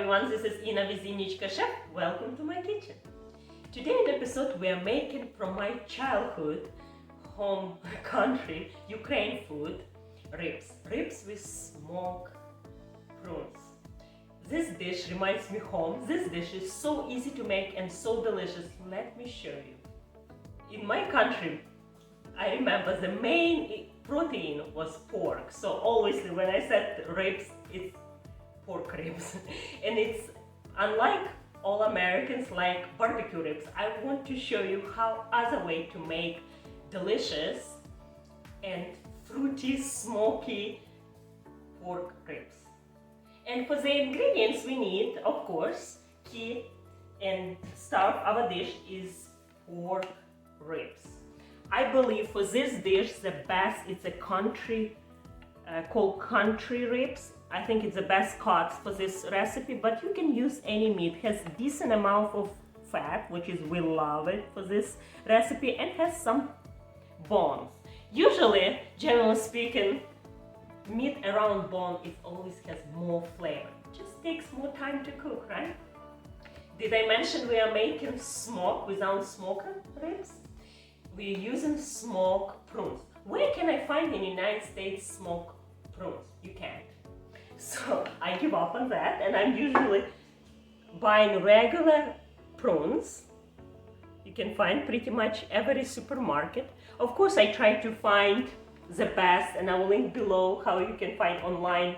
everyone, this is Ina with Innichka Chef. Welcome to my kitchen. Today in the episode we are making from my childhood home country, Ukraine food, ribs. Ribs with smoked prunes. This dish reminds me home. This dish is so easy to make and so delicious. Let me show you. In my country, I remember the main protein was pork. So always when I said ribs, it's pork ribs. And it's unlike all Americans like barbecue ribs. I want to show you how other way to make delicious and fruity, smoky pork ribs. And for the ingredients we need, of course, key and star of our dish is pork ribs. I believe for this dish the best it's a country called country ribs. I think it's the best cut for this recipe, but you can use any meat. It has decent amount of fat, which is we love it for this recipe, and has some bones. Usually, generally speaking, meat around bone it always has more flavor. It just takes more time to cook, right? Did I mention we are making smoke without smoking ribs? We're using smoked prunes. Where can I find in the United States smoked prunes? You can't. So I give up on that, and I'm usually buying regular prunes. You can find pretty much every supermarket. Of course, I try to find the best, and I will link below how you can find online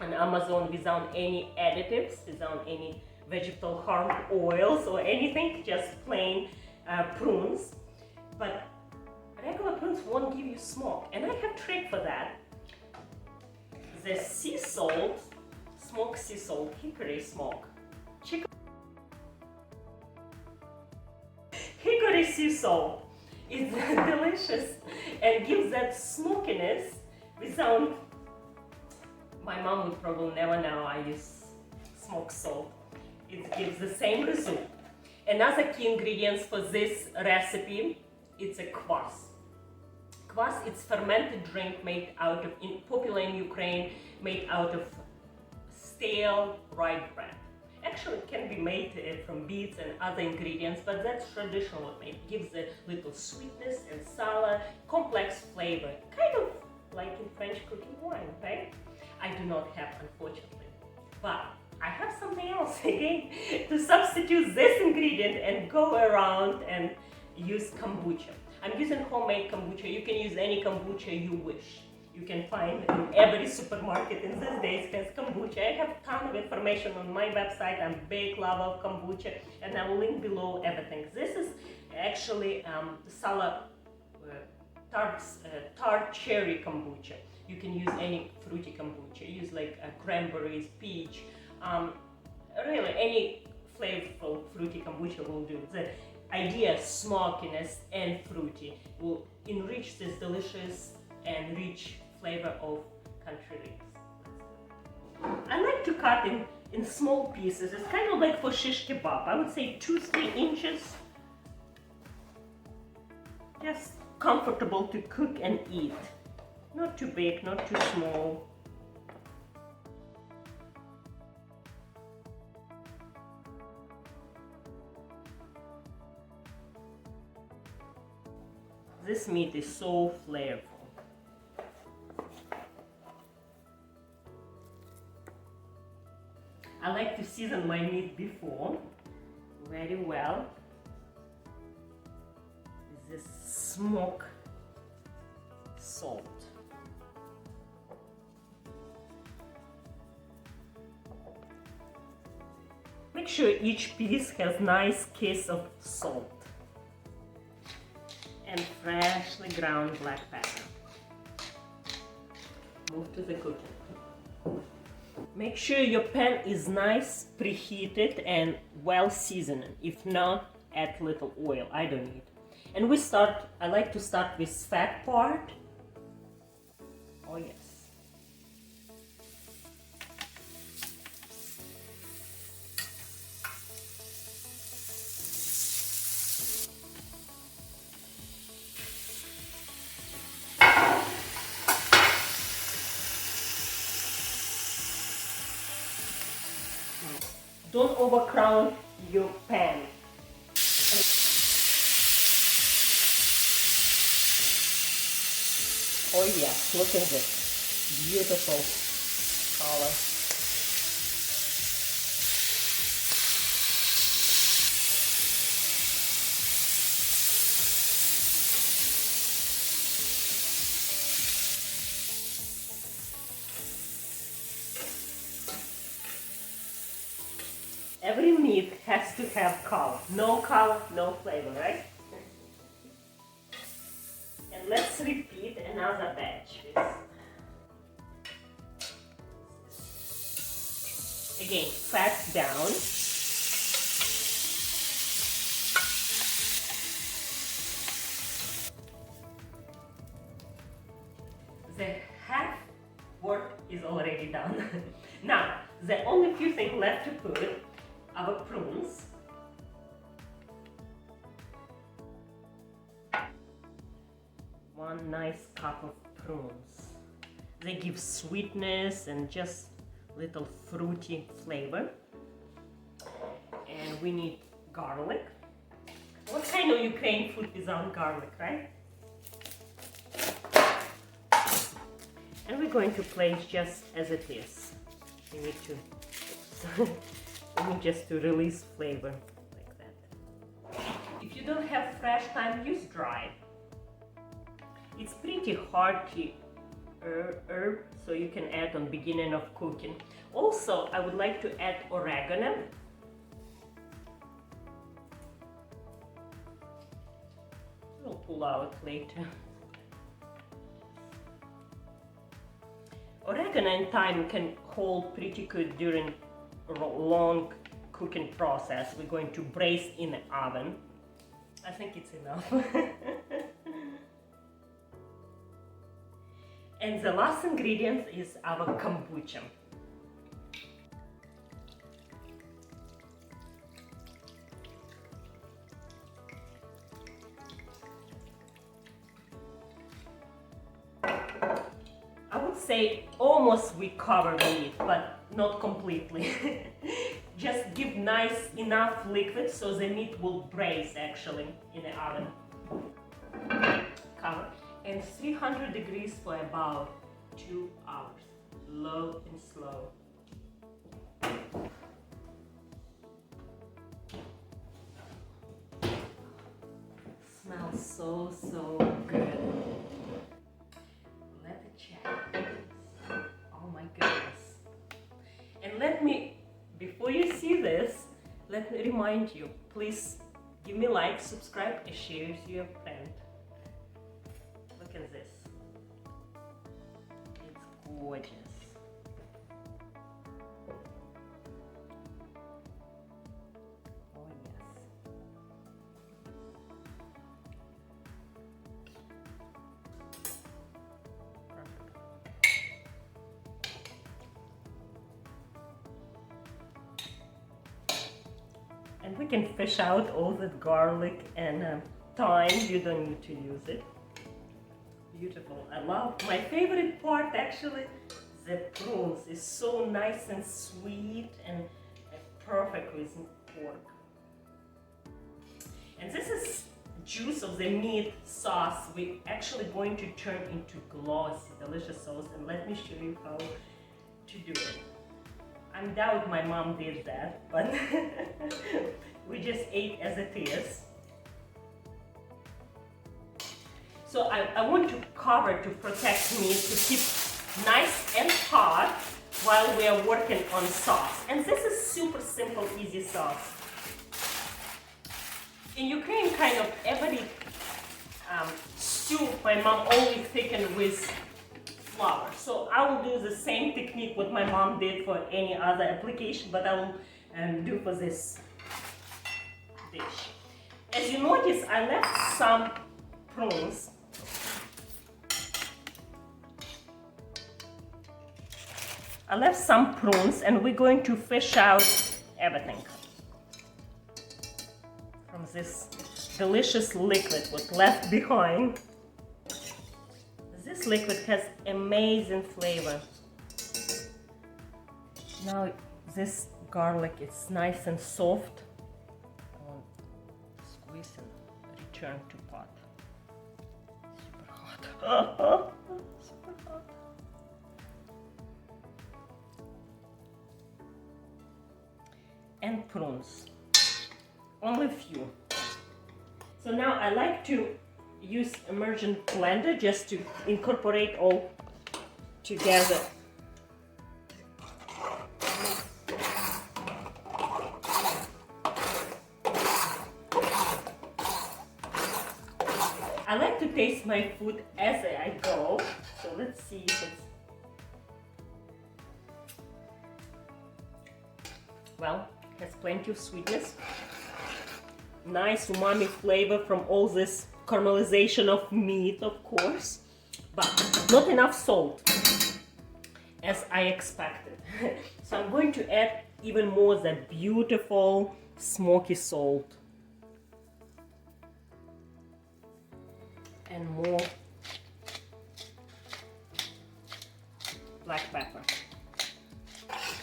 on Amazon without any additives, without any vegetable harm oils or anything, just plain prunes. But regular prunes won't give you smoke, and I have a trick for that. The sea salt, smoked sea salt, hickory smoke. Hickory sea salt is delicious and gives that smokiness without, my mom would probably never know I use smoked salt. It gives the same result. Another key ingredients for this recipe, it's a kvass. Kvass, it's fermented drink made out of, popular in Ukraine, made out of stale rye bread. Actually, it can be made from beets and other ingredients, but that's traditional. It gives a little sweetness and sour, complex flavor, kind of like in French cooking wine, right? I do not have, unfortunately, but I have something else again to substitute this ingredient and go around and use kombucha. I'm using homemade kombucha. You can use any kombucha you wish. You can find in every supermarket in these days has kombucha. I have a ton of information on my website. I'm a big lover of kombucha, and I will link below everything. This is actually tart cherry kombucha. You can use any fruity kombucha. Use like cranberries, peach, really any flavorful fruity kombucha will do. The idea of smokiness and fruity will enrich this delicious and rich flavor of country ribs. I like to cut in small pieces. It's kind of like for shish kebab. I would say 2-3 inches. Just comfortable to cook and eat. Not too big, not too small. This meat is so flavorful. I like to season my meat before very well with this smoked salt. Make sure each piece has nice kiss of salt and freshly ground black pepper. Move to the cooking. Make sure your pan is nice, preheated and well seasoned. If not, add little oil. I don't need. And I like to start with fat part. Oh yes. Don't overcrowd your pan. Oh yes, look at this beautiful color. Every meat has to have color. No color, no flavor, right? And let's repeat another batch. Again, fat down. The half work is already done. Now, the only few things left to put our prunes. One nice cup of prunes. They give sweetness and just little fruity flavor. And we need garlic. What kind of Ukrainian food without garlic, right? And we're going to place just as it is. We need just to release flavor like that. If you don't have fresh thyme, use dry. It's pretty hearty herb, so you can add on beginning of cooking. Also, I would like to add oregano. We'll pull out later. Oregano and thyme can hold pretty good during a long cooking process. We're going to braise in the oven. I think it's enough. And the last ingredient is our kombucha. I would say almost we cover meat, but not completely. Just give nice enough liquid so the meat will braise actually in the oven. Cover. And 300 degrees for about 2 hours. Low and slow. Smells so good. Let it check. Oh my goodness. And let me, before you see this, let me remind you, please give me a like, subscribe, and share to your friend. Look at this. It's gorgeous. Oh yes. Perfect. And we can fish out all the garlic and thyme. You don't need to use it. Beautiful. I love my favorite part actually. The prunes is so nice and sweet and perfect with pork. And this is juice of the meat sauce. We're actually going to turn into glossy, delicious sauce. And let me show you how to do it. I doubt my mom did that, but we just ate as it is. So I want to cover to protect meat, to keep nice and hot while we are working on sauce. And this is super simple, easy sauce. In Ukraine, kind of every stew my mom always thicken with flour. So I will do the same technique what my mom did for any other application, but I will do for this dish. As you notice, I left some prunes. I left some prunes and we're going to fish out everything from this delicious liquid what's left behind. This liquid has amazing flavor. Now this garlic is nice and soft. I want to squeeze and return to pot. Super hot. Super hot. And prunes. Only a few. So now I like to use immersion blender just to incorporate all together. I like to taste my food as I go, so let's see if it's, well, it has plenty of sweetness, nice umami flavor from all this caramelization of meat, of course, but not enough salt as I expected. So I'm going to add even more the beautiful smoky salt and more black pepper.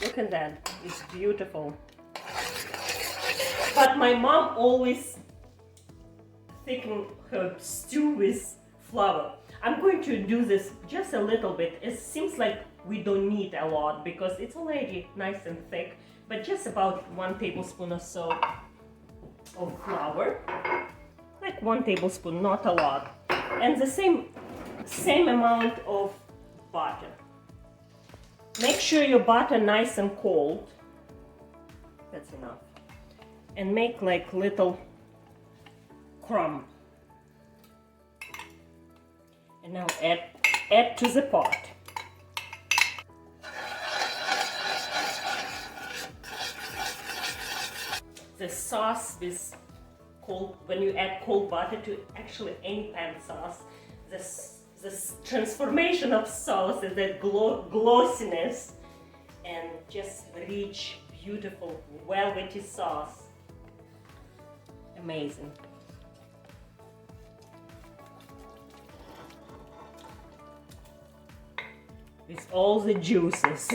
Look at that, it's beautiful. But my mom always thicken her stew with flour. I'm going to do this just a little bit. It seems like we don't need a lot because it's already nice and thick, but just about 1 tablespoon or so of flour. Like 1 tablespoon, not a lot. And the same amount of butter. Make sure your butter nice and cold. That's enough. And make like little crumb. And now add to the pot. The sauce is cold. When you add cold butter to actually any pan sauce, this transformation of sauce is that glossiness and just rich, beautiful, velvety sauce. Amazing. With all the juices.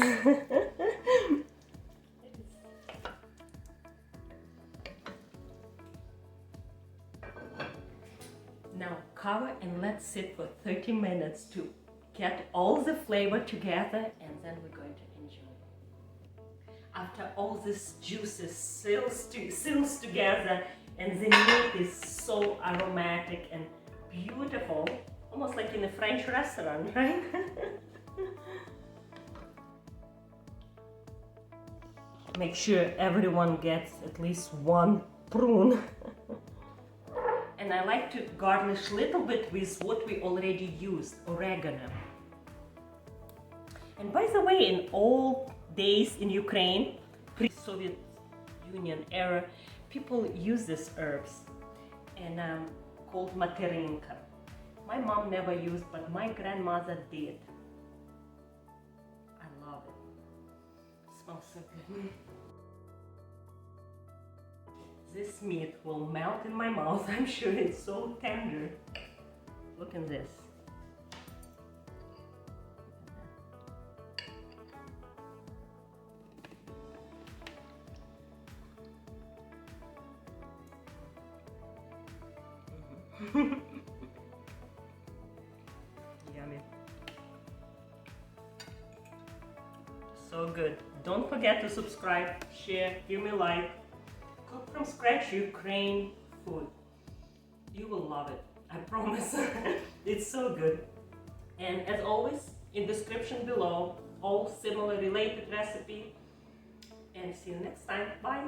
Now cover and let sit for 30 minutes to get all the flavor together, and then we're going to enjoy. After all this juices seals together and the meat is so aromatic and beautiful, almost like in a French restaurant, right? Make sure everyone gets at least 1 prune. And I like to garnish a little bit with what we already used, oregano. And by the way, in old days in Ukraine, pre-Soviet Union era, people use these herbs and called materinka. My mom never used, but my grandmother did. I love it. It smells so good. This meat will melt in my mouth. I'm sure it's so tender. Look at this. Yummy. So good. Don't forget to subscribe, share, give me a like. Cook from scratch Ukraine food. You will love it. I promise. It's so good. And as always, in description below, all similar related recipe. And see you next time. Bye.